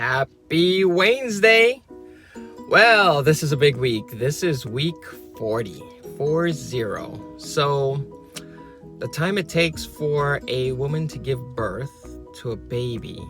Happy Waynesday. Well, this is a big week. This is week 40. So the time it takes for a woman to give birth to a baby,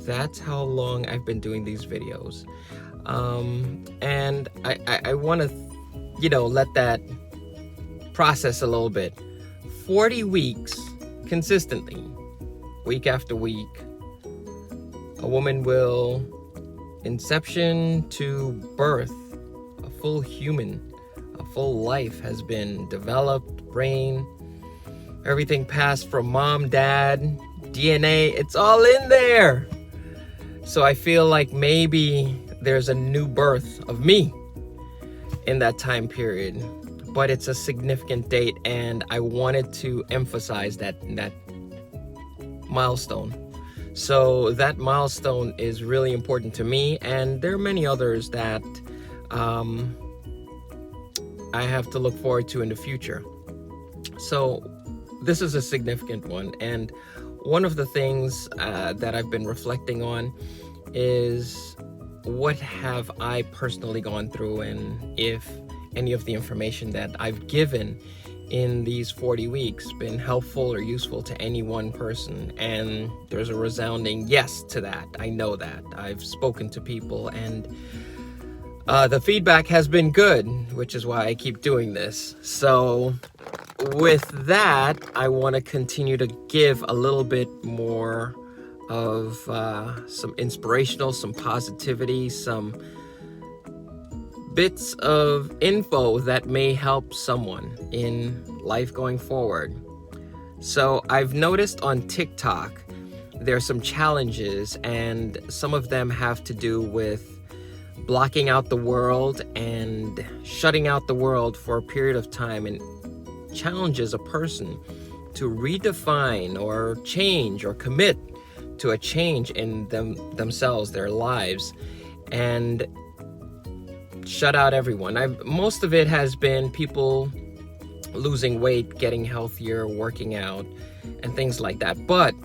that's how long I've been doing these videos. And I want to, let that process a little bit. 40 weeks consistently, week after week, a woman will, inception to birth, a full human, a full life has been developed, brain, everything passed from mom, dad, DNA, it's all in there. So I feel like maybe there's a new birth of me in that time period, but it's a significant date, and I wanted to emphasize that milestone. So that milestone is really important to me, and there are many others that I have to look forward to in the future. So this is a significant one, and one of the things that I've been reflecting on is what have I personally gone through, and if any of the information that I've given in these 40 weeks been helpful or useful to any one person. And there's a resounding yes to that. I know that. I've spoken to people, and the feedback has been good, which is why I keep doing this. So with that, I want to continue to give a little bit more of some inspirational, some positivity, some bits of info that may help someone in life going forward. So I've noticed on TikTok there's some challenges, and some of them have to do with blocking out the world and shutting out the world for a period of time, and challenges a person to redefine or change or commit to a change in themselves, their lives, and shut out everyone. Most of it has been people losing weight, getting healthier, working out, and things like that. But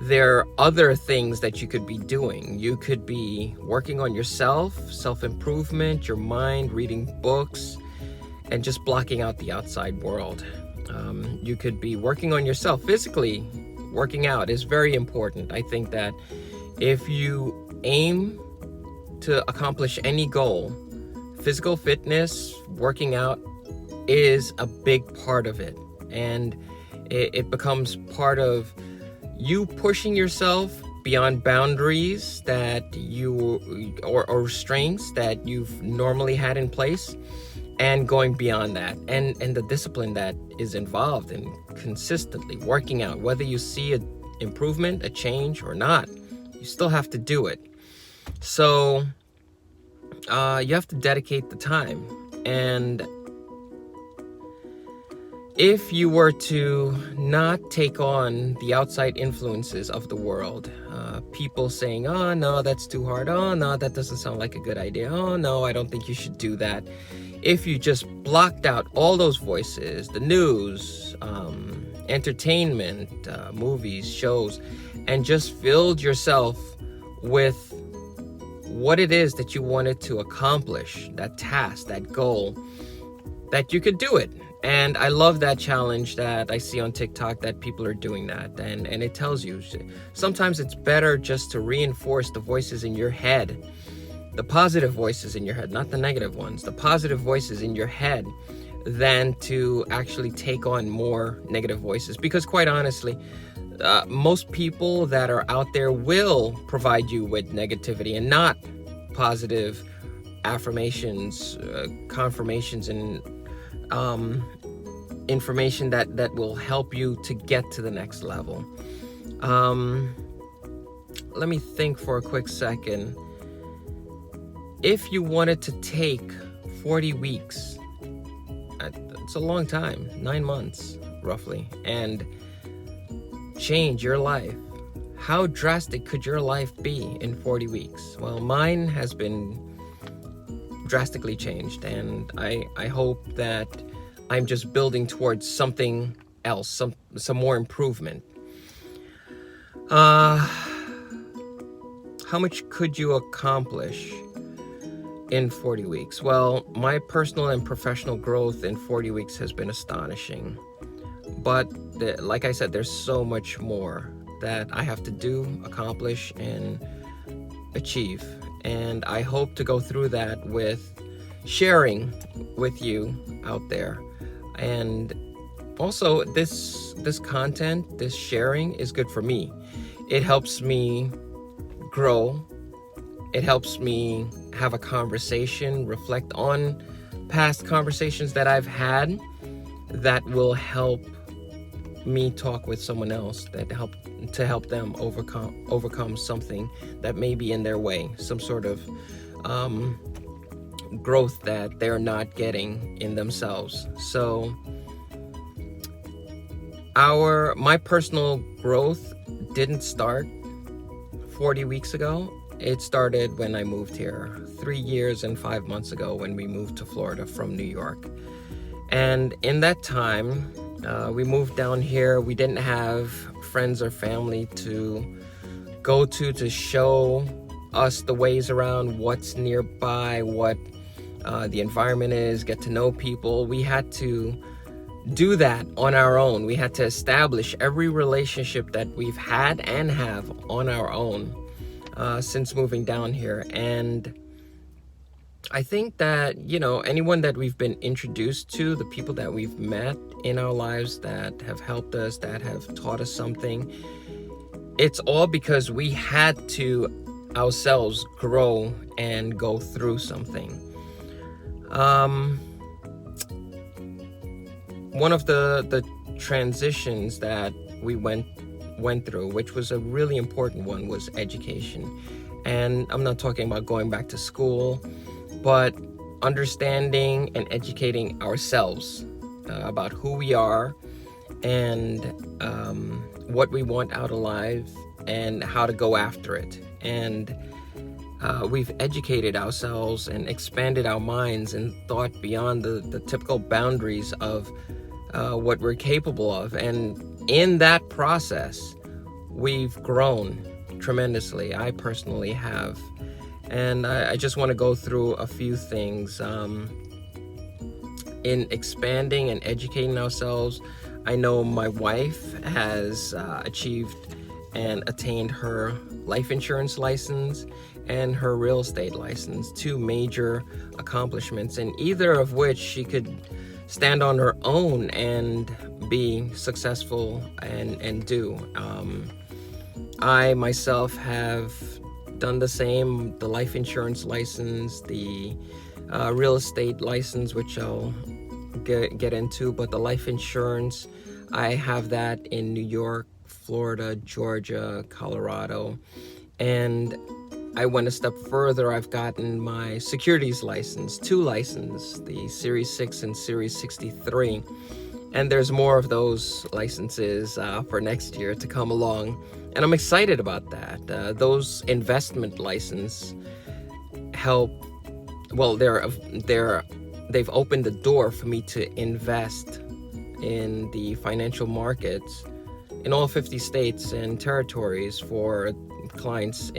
there are other things that you could be doing. You could be working on yourself, self-improvement, your mind, reading books, and just blocking out the outside world. You could be working on yourself physically. Working out is very important. I think that if you aim to accomplish any goal, physical fitness, working out is a big part of it, and it becomes part of you pushing yourself beyond boundaries that you or restraints that you've normally had in place, and going beyond that, and the discipline that is involved in consistently working out. Whether you see an improvement, a change or not, you still have to do it. So you have to dedicate the time. And if you were to not take on the outside influences of the world, people saying, oh no, that's too hard, oh no, that doesn't sound like a good idea, oh no, I don't think you should do that. If you just blocked out all those voices, the news, entertainment, movies, shows, and just filled yourself with what it is that you wanted to accomplish, that task, that goal, that you could do it. And I love that challenge that I see on TikTok, that people are doing that. And it tells you, sometimes it's better just to reinforce the voices in your head, the positive voices in your head, not the negative ones, the positive voices in your head, than to actually take on more negative voices. Because quite honestly, most people that are out there will provide you with negativity and not positive affirmations, confirmations, and information that will help you to get to the next level. Let me think for a quick second. If you wanted to take 40 weeks, it's a long time, 9 months roughly, and change your life, how drastic could your life be in 40 weeks? Well, mine has been drastically changed, and I hope that I'm just building towards something else, some more improvement. How much could you accomplish in 40 weeks? Well, my personal and professional growth in 40 weeks has been astonishing. But like I said, there's so much more that I have to do, accomplish, and achieve. And I hope to go through that with sharing with you out there. And also, this content, this sharing is good for me. It helps me grow. It helps me have a conversation, reflect on past conversations that I've had that will help me talk with someone else, that help them overcome something that may be in their way, some sort of growth that they're not getting in themselves. So my personal growth didn't start 40 weeks ago. It started when I moved here 3 years and 5 months ago, when we moved to Florida from New York. And in that time, we moved down here. We didn't have friends or family to go to show us the ways around, what's nearby, what the environment is, get to know people. We had to do that on our own. We had to establish every relationship that we've had and have on our own since moving down here. And I think that, anyone that we've been introduced to, the people that we've met in our lives that have helped us, that have taught us something, it's all because we had to ourselves grow and go through something. One of the transitions that we went through, which was a really important one, was education. And I'm not talking about going back to school, but understanding and educating ourselves about who we are and what we want out of life and how to go after it. And we've educated ourselves and expanded our minds and thought beyond the typical boundaries of what we're capable of. And in that process, we've grown tremendously. I personally have. And I just want to go through a few things. In expanding and educating ourselves, I know my wife has achieved and attained her life insurance license and her real estate license, 2 major accomplishments, and either of which she could stand on her own and be successful and do. I myself have done the same, the life insurance license, the real estate license, which I'll get into, but the life insurance, I have that in New York, Florida, Georgia, Colorado, and I went a step further. I've gotten my securities license, 2 licenses, the Series 6 and Series 63, and there's more of those licenses for next year to come along, and I'm excited about that. Those investment license help. Well, they've opened the door for me to invest in the financial markets in all 50 states and territories for clients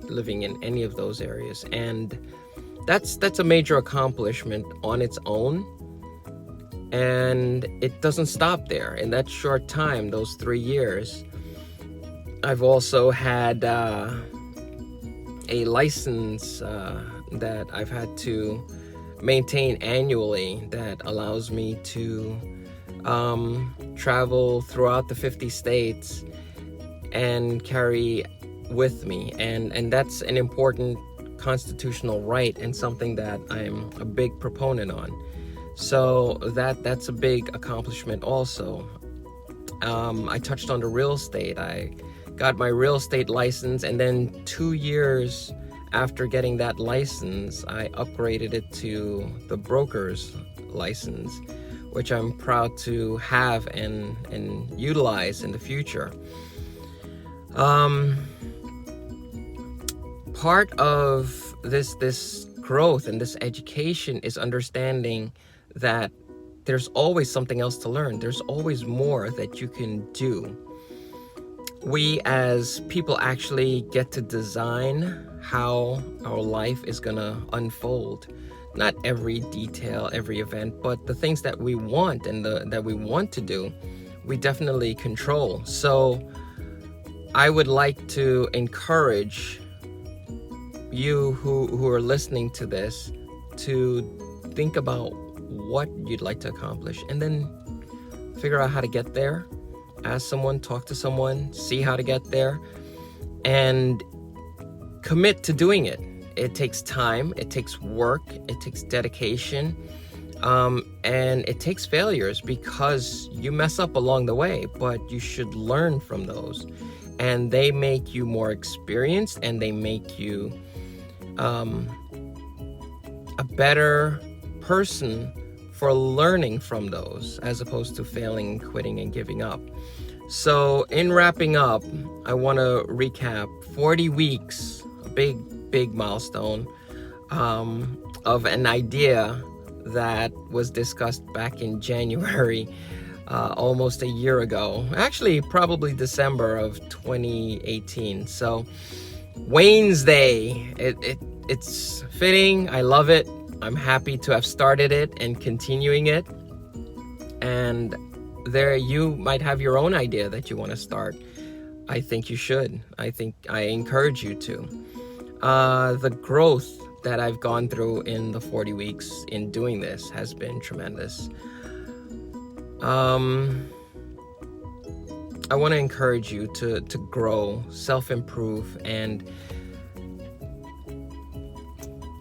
living in any of those areas. And that's a major accomplishment on its own. And it doesn't stop there. In that short time, those 3 years, I've also had a license that I've had to maintain annually that allows me to travel throughout the 50 states and carry with me. And that's an important constitutional right and something that I'm a big proponent on. So that's a big accomplishment also. I touched on the real estate. I got my real estate license, and then 2 years after getting that license, I upgraded it to the broker's license, which I'm proud to have and utilize in the future. Part of this growth and this education is understanding that there's always something else to learn. There's always more that you can do. we as people actually get to design how our life is gonna unfold. Not every detail, every event, but the things that we want and that we want to do, we definitely control. So I would like to encourage you who are listening to this to think about what you'd like to accomplish and then figure out how to get there. Ask someone, talk to someone, see how to get there, and commit to doing it. It takes time, it takes work, it takes dedication, and it takes failures because you mess up along the way, but you should learn from those. And they make you more experienced, and they make you a better person for learning from those, as opposed to failing, quitting, and giving up. So in wrapping up, I want to recap 40 weeks, a big milestone of an idea that was discussed back in January, almost a year ago. Actually, probably December of 2018. So Waynesday, it's fitting. I love it. I'm happy to have started it and continuing it. And there you might have your own idea that you want to start. I think you should. I encourage you to. The growth that I've gone through in the 40 weeks in doing this has been tremendous. I want to encourage you to grow, self-improve, and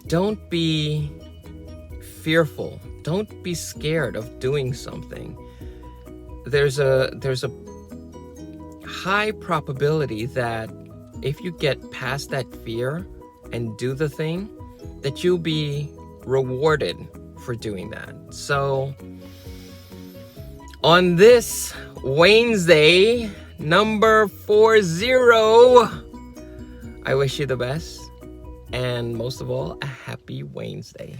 don't be fearful. Don't be scared of doing something. There's a high probability that if you get past that fear and do the thing, that you'll be rewarded for doing that. So on this Waynesday, number 40, I wish you the best, and most of all, a happy Waynesday.